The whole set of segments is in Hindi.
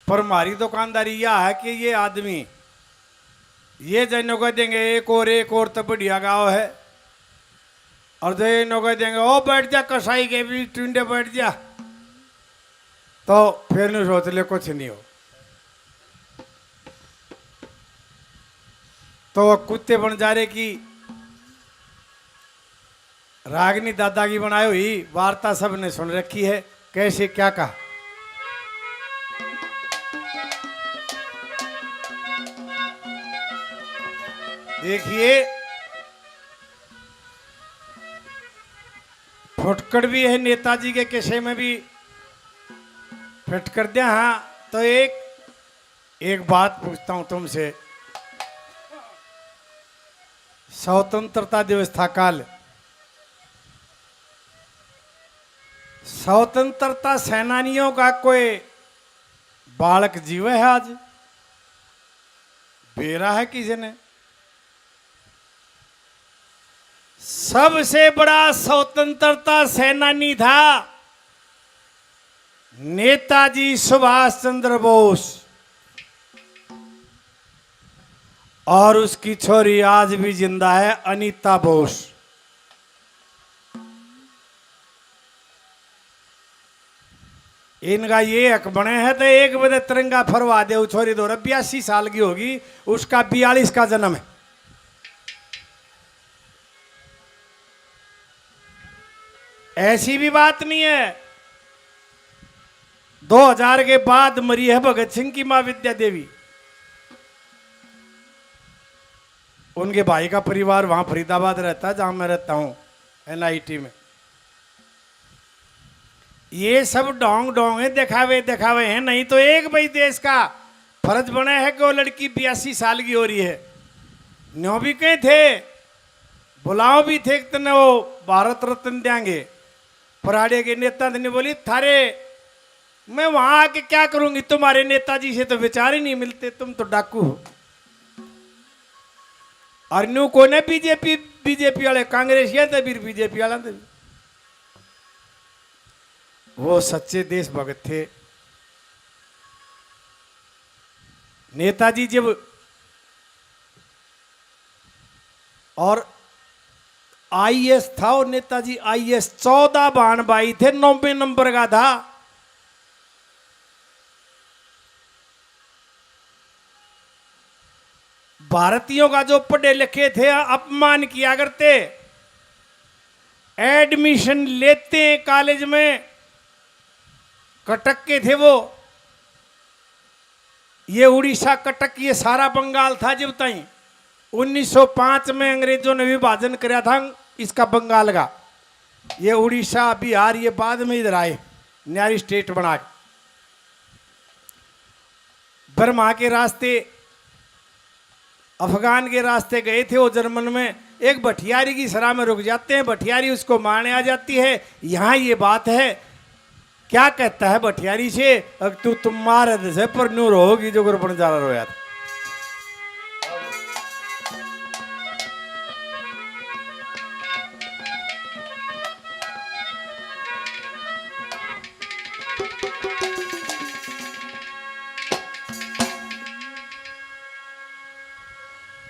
पर हमारी दुकानदारी यह है कि ये आदमी ये जैनों कह देंगे एक और तो बढ़िया गाँव है, और जैनों कह देंगे ओ बैठ जा कसाई के भी टुंडे बैठ जा, तो फिर नहीं सोच ले कुछ नहीं हो। तो वह कुत्ते बन जा रहे की रागनी दादा की बनाई हुई वार्ता सबने सुन रखी है, कैसे क्या कहा। देखिए फुटकर भी है नेताजी के किस्से में भी फिट कर दिया। हाँ तो एक बात पूछता हूं तुमसे, स्वतंत्रता दिवस था कल, स्वतंत्रता सेनानियों का कोई बालक जीवे है आज? बेरा है किसी ने? सबसे बड़ा स्वतंत्रता सेनानी था नेताजी सुभाष चंद्र बोस, और उसकी छोरी आज भी जिंदा है अनीता बोस। इनका ये हक बने हैं तो एक बजे तिरंगा फरवा दे। छोरी 82 साल की होगी, उसका 42 का जन्म है। ऐसी भी बात नहीं है। 2000 के बाद मरी है भगत सिंह की मां विद्या देवी। उनके भाई का परिवार वहां फरीदाबाद रहता है जहां मैं रहता हूं, NIT में। ये सब डोंग डोंग है, दिखावे दिखावे हैं। नहीं तो एक भाई देश का फर्ज बना है कि वो लड़की 82 साल की हो रही है। न्यो भी कहीं थे, बुलाओ भी थे कि वो भारत रत्न देंगे। पराड़े के नेता ने बोली थारे मैं वहां आके क्या करूंगी, तुम्हारे नेताजी से तो विचार ही नहीं मिलते, तुम तो डाकू हो। और न्यू को ने बीजेपी वाले कांग्रेस या तो फिर बीजेपी वाला तो वो सच्चे देशभक्त थे। नेताजी जब और IAS था, और नेताजी IAS 14 बाण बाई थे, 90 नंबर का था। भारतीयों का जो पढ़े लिखे थे अपमान किया करते, एडमिशन लेते कॉलेज में कटक के थे वो। ये उड़ीसा कटक ये सारा बंगाल था जब तक 1905 में अंग्रेजों ने विभाजन कराया था इसका बंगाल का। ये उड़ीसा बिहार ये बाद में इधर आए, न्यारी स्टेट बना के। बर्मा के रास्ते अफगान के रास्ते गए थे वो जर्मन में। एक भटियारी की सराह में रुक जाते हैं, भटियारी उसको मारने आ जाती है। यहाँ ये बात है, क्या कहता है भटियारी से, अब तुम मार से पर नूर होगी जो बन जा रहा रोया था।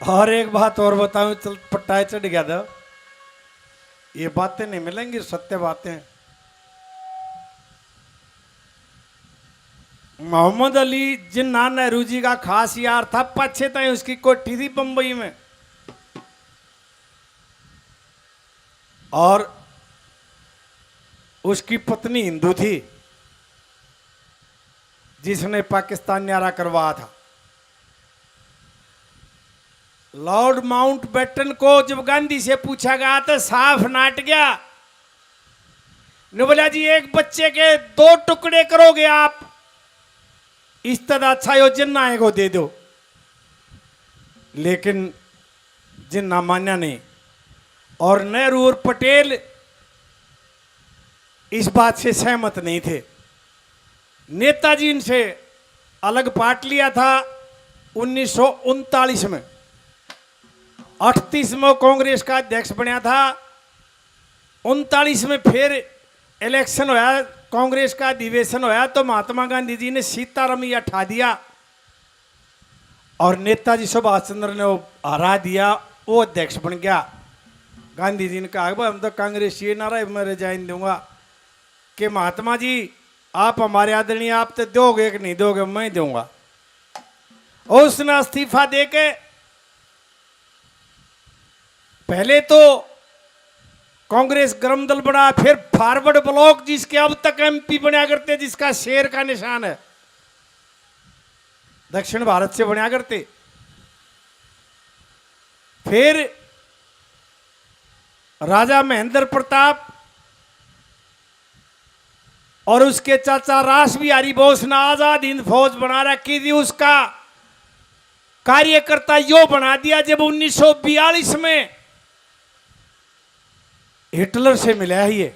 और एक बात और बताऊं, चल पट्टाए चढ़ गया था। ये बातें नहीं मिलेंगी, सत्य बातें। मोहम्मद अली जिन्ना नेहरू जी का खास यार था, पछे तक उसकी कोठी थी बंबई में। और उसकी पत्नी हिंदू थी जिसने पाकिस्तान न्यारा करवाया था। लॉर्ड माउंटबेटन को जब गांधी से पूछा गया तो साफ नाट गया। ने बोला जी एक बच्चे के 2 टुकड़े करोगे आप, इस तरह अच्छा यो जिन्ना को दे दो। लेकिन जिन्ना मान्या नहीं, और नेहरू और पटेल इस बात से सहमत नहीं थे। नेताजी इनसे अलग पार्ट लिया था 1939 में। 38 में कांग्रेस का अध्यक्ष बनया था। 39 में फिर इलेक्शन होया कांग्रेस का अधिवेशन होया तो महात्मा गांधी जी ने सीतारमैया ठा दिया और नेताजी सुभाष चंद्र ने वो हरा दिया, वो अध्यक्ष बन गया। गांधी जी ने कहा भाई हम तो कांग्रेस ये नारा मैं रिजाइन दूंगा कि महात्मा जी आप हमारे आदरणीय, आप तो दोगे कि नहीं दोगे, मैं दूंगा। और उसने इस्तीफा दे के पहले तो कांग्रेस गरम दल बना, फिर फॉरवर्ड ब्लॉक जिसके अब तक एमपी बना करते, जिसका शेर का निशान है, दक्षिण भारत से बना करते। फिर राजा महेंद्र प्रताप और उसके चाचा रास बिहारी बोस ने आजाद हिंद फौज बना रखी थी। उसका कार्यकर्ता यो बना दिया जब 1942 में हिटलर से मिला है। ये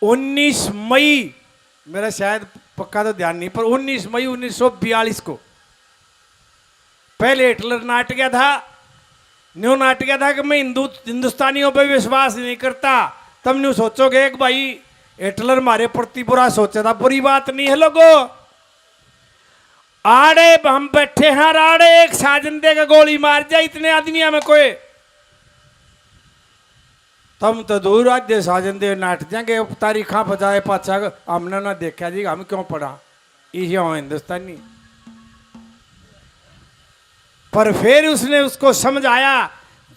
19 मई, मेरा शायद पक्का तो ध्यान नहीं, पर 19 मई 1942 को पहले हिटलर नाट गया था, न्यू नाट गया था कि मैं हिंदुस्तानियों पे विश्वास नहीं करता। तब न्यू सोचोगे कि भाई हिटलर हमारे प्रति बुरा सोचा था, बुरी बात नहीं है लोगों। आड़े हम बैठे हैं, आड़े एक साजन देगा गोली मार जाए, इतने आदमी में कोई तम तो दूर आज दे साजन दे नाट जाएंगे तारीखा बजाए पाचा, हमने ना देखा जी, हम क्यों पढ़ा ये हिंदुस्तानी। पर फिर उसने उसको समझाया,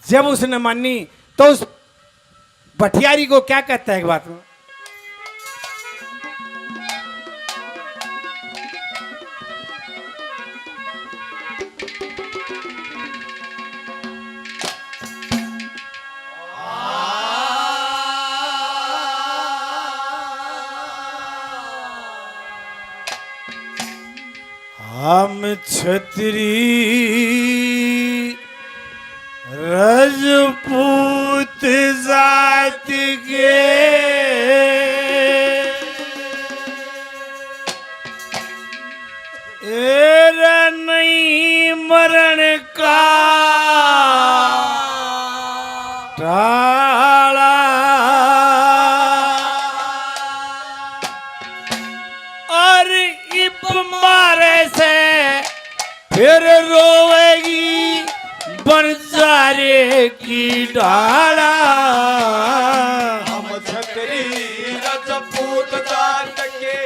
जब उसने मानी तो उस भटियारी को क्या कहता है एक बात में, हम छत्री रजपूत जाति के एरा नहीं मरण का टाला, और इब मारे से फिर रोएगी बंजारे की डाला। हम छतरी रजपूत जात के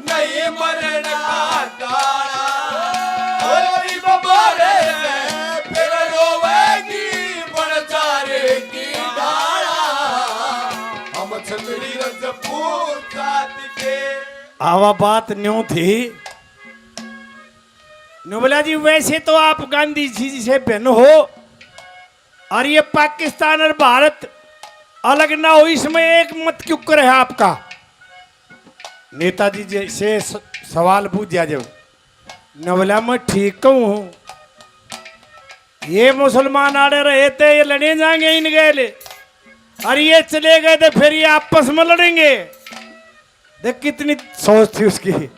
नहीं मरण का डाला, और बबारे से फिर रोवेगी बंजारे की डाला। हम छतरी रजपूत जात के। आवा बात न्यू थी, बोला जी वैसे तो आप गांधी जी से बहन हो और ये पाकिस्तान और भारत अलग ना हो, इसमें एक मत क्यों करे आपका। नेताजी जी से सवाल पूछा जब, न बोला मैं ठीक हूं, ये मुसलमान आड़े रहे थे, ये लड़े जाएंगे इन गए, और ये चले गए थे फिर ये आपस में लड़ेंगे। देख कितनी सोच थी उसकी।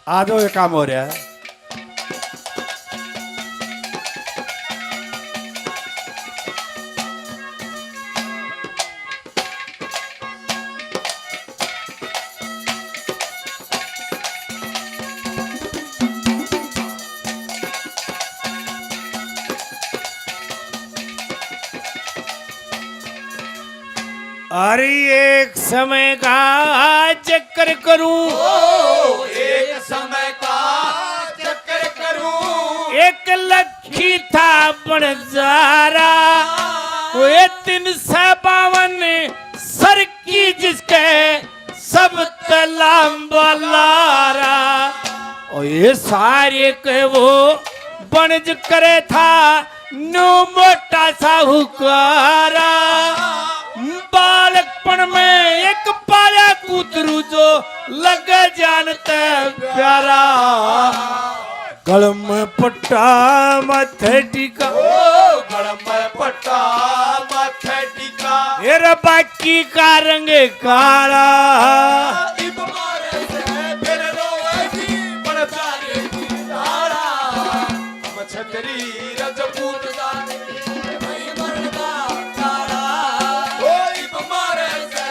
आज वो काम हो रहा है। अरे एक समय का चक्कर करूं, एक समय का चक्कर करूं, एक लखी था बनजारा, वो 352 सर की जिसके सब तलाम्बा लारा, और ये सारे के वो बनज करे था नो मोटा साहूकारा। बालकपन में एक पाया कूतरू जो लग जानते प्यारा, गलम पट्टा माथे टीका, गलम पट्टा माथे टीका, ये बाकी का रंग काला। इब मारे से फिर रोएगी बंजारे की डाला। हम छतरी रजपूत जात के नहीं मरण का डाला, ओ इब मारे से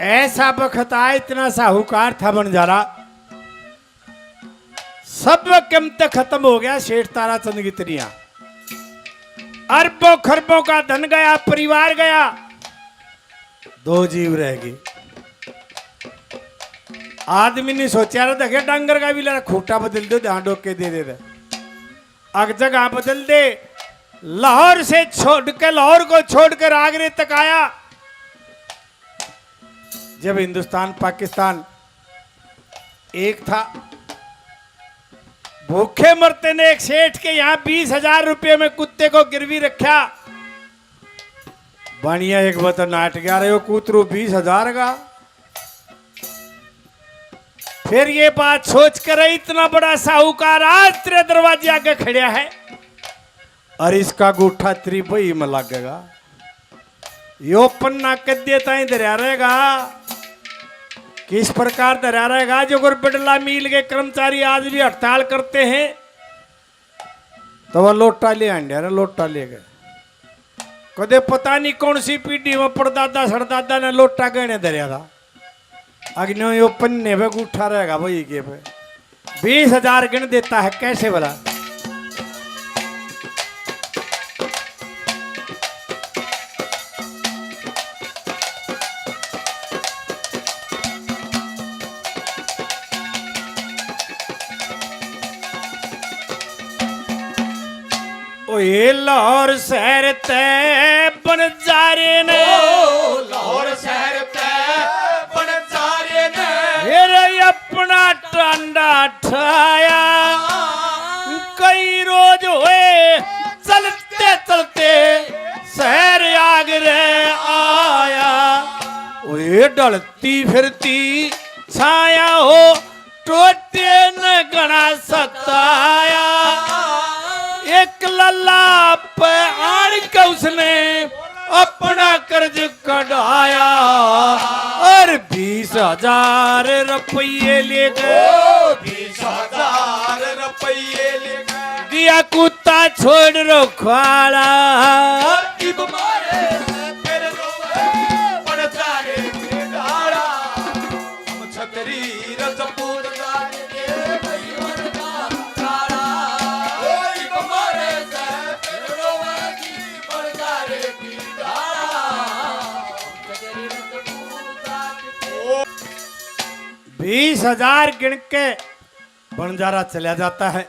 ऐसा बखत आया, इतना साहूकार था बंजारा, सब कीमत खत्म हो गया। सेठ ताराचंद की तरिया अरबों खरबों का धन गया, परिवार गया, दो जीव रह गए। आदमी ने सोचा रहा देखे डांगर का भी लड़ा, खूटा बदल दो, ध्यान डोके दे दे, अग जगह बदल दे। लाहौर से छोड़ के, लाहौर को छोड़कर आगरे तक आया। जब हिंदुस्तान पाकिस्तान एक था, भूखे मरते ने एक सेठ के यहां 20,000 रुपये में कुत्ते को गिरवी रखा। बढ़िया एक बता नाट गया रहे हो कूतरू 20,000 का। फिर ये बात सोच कर इतना बड़ा साहूकार आज तेरे दरवाजे आगे खड़ा है और इसका गुठा तेरी बही में लगेगा, यो पन्ना कद्दे ताई दरिया रहेगा। किस प्रकार दरिया रहेगा? जो अगर बिड़ला मिल के कर्मचारी आज भी हड़ताल करते हैं तो वह लोटा ले आंडे, लोटा ले गए। कदे पता नहीं कौन सी पीढ़ी में परदादा सरदादा ने लोटा गहने दरिया था, अग्नि यो पन्ने पे उठा रहेगा वही के पे 20,000 गिन देता है, कैसे भला? ओए लाहौर शहर ते बंजारे ने, लाहौर शहर ते बंजारे ने फिर अपना टांडा ठाया। कई रोज हुए चलते चलते शहर आगरे आया। ओए ढलती फिरती छाया हो, टोटे न गणा सताया। एक लल्ला पे आड़ के उसने अपना कर्ज कढ़ाया और 20,000 रुपये ले गए। 20,000 रुपये ले गए। दिया कुत्ता छोड़ रखवाड़ा, इब मारे फिर रोए बंजारे की डाला। हम छतरी रजपूत गाने के भैया का तारा। इब मारे फिर रोए बंजारे की डाला। छतरी रजपूत गाने 20,000 गिन के बंजारा चला जाता है।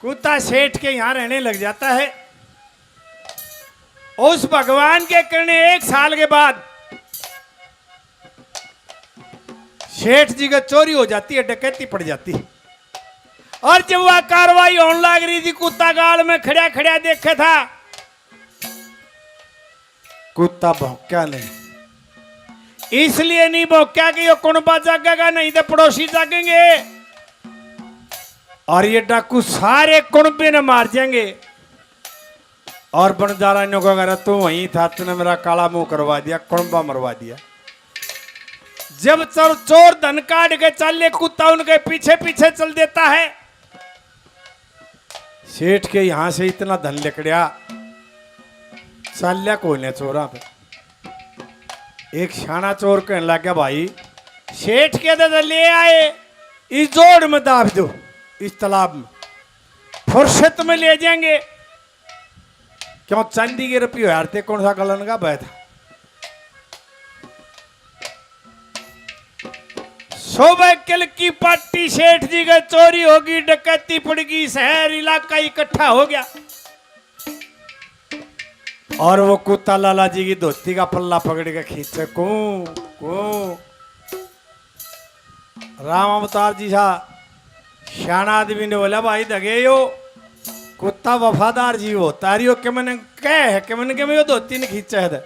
कुत्ता सेठ के यहां रहने लग जाता है। उस भगवान के करने 1 साल के बाद सेठ जी का चोरी हो जाती है, डकैती पड़ जाती है। और जब वह कार्रवाई होने लग रही थी, कुत्ता गाल में खड़ा खड़ा देखे था, कुत्ता भौंका नहीं। इसलिए नहीं भौंका कि ये कुनबा जागेगा, नहीं तो पड़ोसी जागेंगे और ये डाकू सारे कुनबे ने मार जाएंगे। और बंजारा ने कहा अगर तू वहीं था, तूने मेरा काला मुंह करवा दिया, कुनबा मरवा दिया। जब चोर धन काट के चले, कुत्ता उनके पीछे पीछे चल देता है। सेठ के यहां से इतना धन लिकड़िया, चाल्या को चोरा पे। एक शाना चोर कहने लग गया, भाई सेठ के दादा ले आए, इस जोड़ में दाब दो, इस तालाब में फुर्सत में ले जाएंगे। क्यों चांदी के रुपये हारते, कौन सा गलन का बैठा। सुबह किल की पार्टी, सेठ जी का चोरी होगी, डकैती पड़गी, शहर इलाका इकट्ठा हो गया। और वो कुत्ता लाला जी की धोती का पल्ला पकड़ के खींचे, को राम अवतार जी सा श्याना आदमी ने बोला, भाई दगे यो कुत्ता वफादार जीव होता है, के मैंने कह है कि मैंने के धोती ने खींचा है।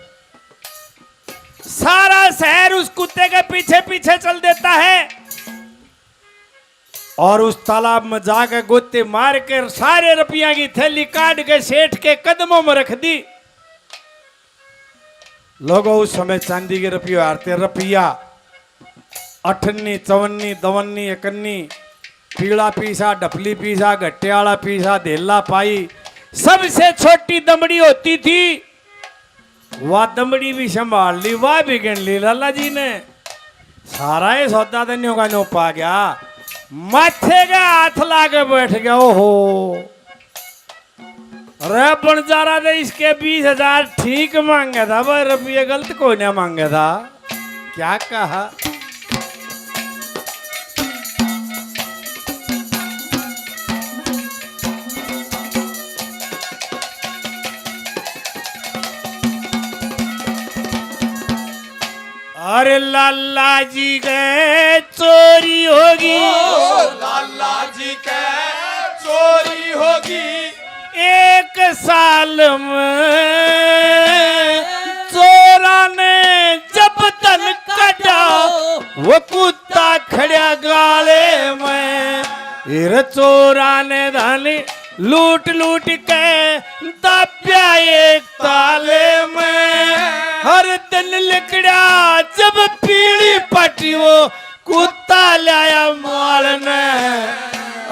सारा शहर उस कुत्ते के पीछे पीछे चल देता है और उस तालाब में जाकर गोते मार के सारे रुपया की थैली काट के सेठ के कदमों में रख दी। लोगों उस समय चांदी के रुपये हारते, रुपया 58, 54, 52, 51, पीला पीसा, डफली पीसा, गट्टे वाला पीसा, धेला पाई। सबसे छोटी दमड़ी होती थी वाह दमड़ी भी संभाल ली, वाह भी गिन ली लाला जी ने। सारा ये सौदा धन्यों का नो पा गया, माथे का हाथ लाके बैठ गया। ओहो अरे बनजारा ने इसके 20,000 ठीक मांगा था भाई, रुपये गलत कोई ना मांगा था। क्या कहा? अरे लाला जी गए चोरी होगी, लाला जी के चोरी होगी, 1 साल में चोरा ने जब तन कटा, वो कुत्ता खड़ा गाले में। फिर चोरा ने धन लूट लूट के दबिया एक ताले में। हर दिन लिकड़ा जब पीली पटी, वो कुत्ता लाया माल ने।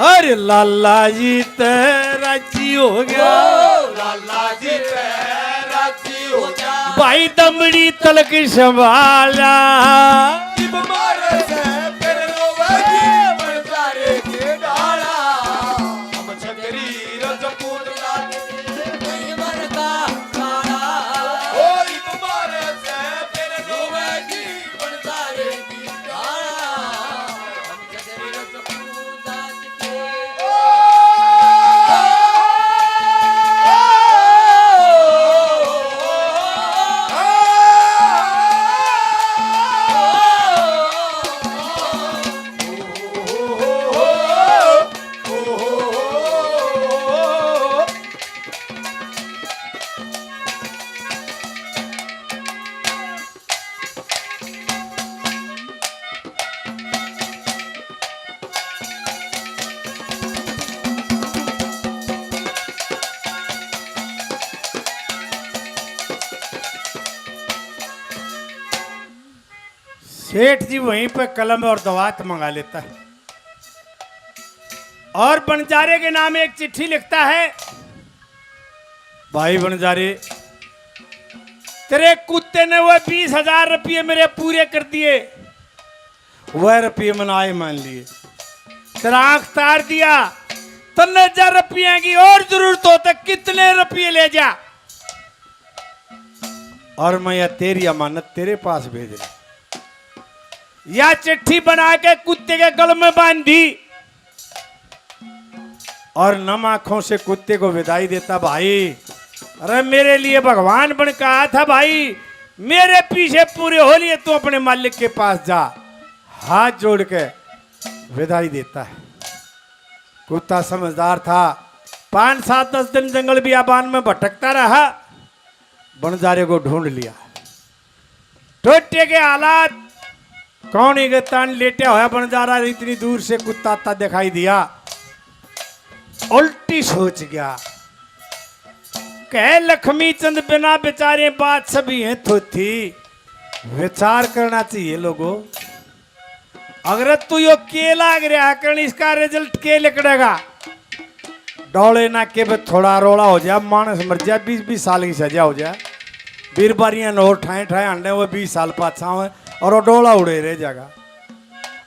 अरे लाला जी तेरा जी हो गया, लाला जी तेरा जी हो गया, भाई दमड़ी तलक संभाला। इब मारे से फिर रोवेगी बनजारे के डाला। हम छतरी रजपूत ओ इब मारे से फिर रोवेगी बनजारे की डाला। हम छतरी रजपूत सेठ जी वहीं पे कलम और दवात मंगा लेता है और बनजारे के नाम एक चिट्ठी लिखता है। भाई बनजारे, तेरे कुत्ते ने वह 20,000 रुपये मेरे पूरे कर दिए, वह रुपये मैंने आए मान लिए। तेरा आंख तार दिया, तन्ने 1000 रुपये की और जरूरत हो तो कितने रुपये ले जा, और मैं यह तेरी अमानत तेरे पास भेज रहा। या चिट्ठी बना के कुत्ते के गल में बांधी और नम आंखों से कुत्ते को विदाई देता। भाई अरे मेरे लिए भगवान बन के आया था भाई, मेरे पीछे पूरे हो लिए, तू अपने मालिक के पास जा। हाथ जोड़ के विदाई देता है। कुत्ता समझदार था, 5, 7, 10 दिन जंगल बियाबान में भटकता रहा, बनजारे को ढूंढ लिया। टोटे के हालात कौन ही तान लेटे होया बनजारा, इतनी दूर से कुत्ता आता दिखाई दिया। उल्टी सोच गया, कह लक्ष्मी चंद बिना बेचारे बात सभी है तो थी। विचार करना चाहिए लोगों, अगर तू यो के लाग रहा कर, इसका रिजल्ट के निकलेगा। डोले ना के पे थोड़ा रोड़ा हो जाए, मानस मर जाए, 20-20 साल की सजा हो जाए, बीरबारियां नोर ठाए ठाए अंडे, वो 20 साल पाछा हुए और वो डोला उड़े रह जाएगा।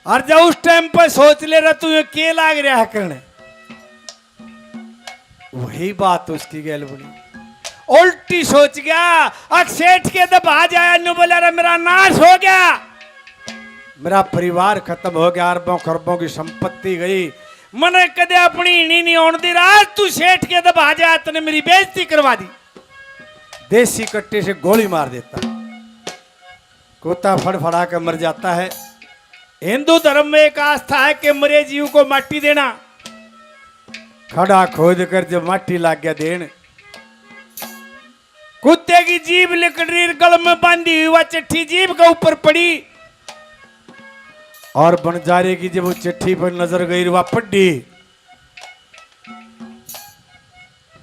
और जब उस टाइम पर सोच ले रहा तू ये के लाग रहा करने, वही बात उसकी गैल बनी। उल्टी सोच गया, सेठ के दबा जाया, नु बोला रे मेरा नाश हो गया, मेरा परिवार खत्म हो गया, अरबों खरबों की संपत्ति गई, मैंने कदे अपनी इनी नहीं होने दी। रात तू सेठ के दबा जाया, तूने मेरी बेइज्जती करवा दी। देसी कट्टे से गोली मार देता, कुत्ता फड़फड़ा कर मर जाता है। हिंदू धर्म में एक आस्था है कि मरे जीव को माटी देना। खड़ा खोद कर जब माटी लाग गया देन, कुत्ते की जीभ लकड़ी गल में बांधी हुई वह चिट्ठी जीभ के ऊपर पड़ी, और बनजारे की जब वो चिट्ठी पर नजर गई वह पड्डी।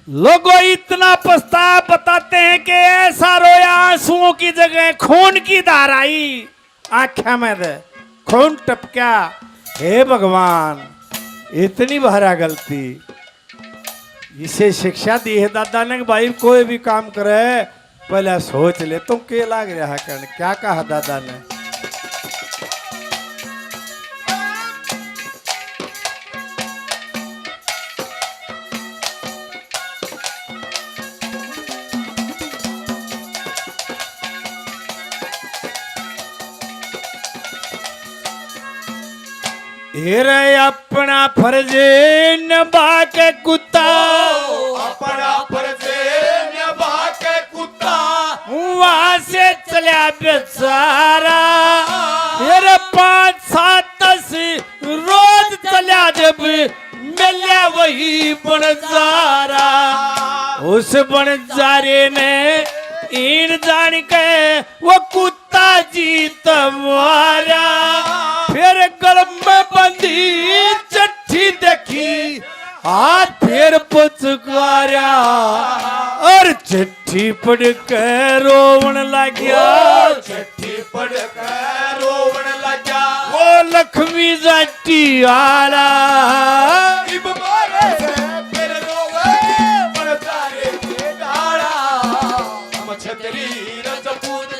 लोगों इतना पछतावा बताते हैं कि ऐसा रोया आंसुओं की जगह खून की धार आई, आंखें में दे खून टपका। हे भगवान, इतनी बहरा गलती, इसे शिक्षा दी है दादा ने कि भाई कोई भी काम करे पहले सोच ले तुम के लाग रहा है करण क्या कहा दादा ने रे अपना फर्ज निभा के कुत्ता अपना फर्ज निभा के कुत्ता वहां से चला बेचारा फिर 5-7-10 रोज चला जब मिला वही बनजारा उस बनजारे ने इन जान के वो कुत्ता जीत मारा फिर गलम में बंदी चिट्ठी देखी हाथ फिर पुचकारा और चिट्ठी पढ़ के रोवन लग गया चिट्ठी पढ़ कर रोवन लगा वो लक्ष्मी जाटी आला इब मारे से फिर रोवे बनजारे के गाड़ा हम छतरी रजपूत